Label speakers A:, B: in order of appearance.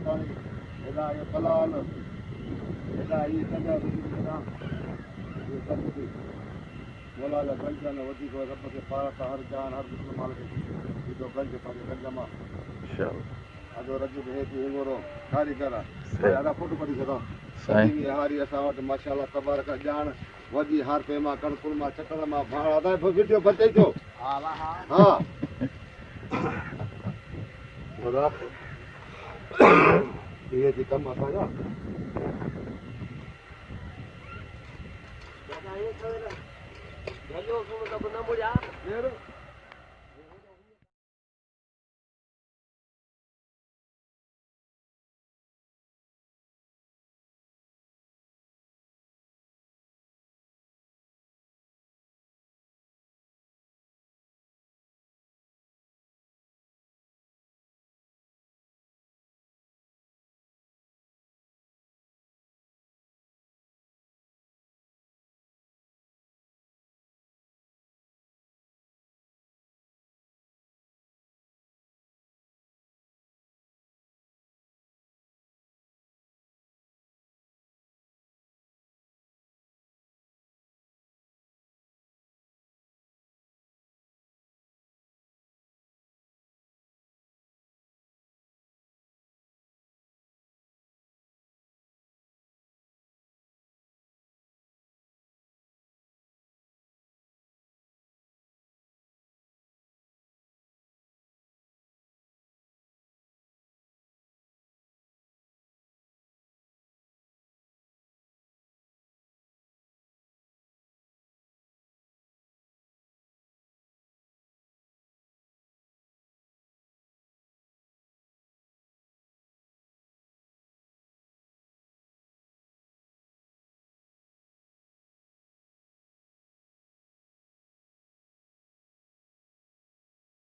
A: पानी हेॾा ये पलाल हेॾा ये कंदा ये सब कुछ मोला जा गंजन वधीक रब के पार का हर जान हर मुसलमान के जो गंज पानी गंज मां इंशाअल्लाह अदो रज है कि एगोरो कारीगर आड़ा फोटो पड़ी सदा सही हारी असा वट माशाअल्लाह तबारक जान वदी हार पे मां कणकुल मां चकल मां भाड़ा दा वीडियो बचे जो हां हां बोला ये जी कम आता जा दादा ये करे ना गलो सुन तो न मुड़िया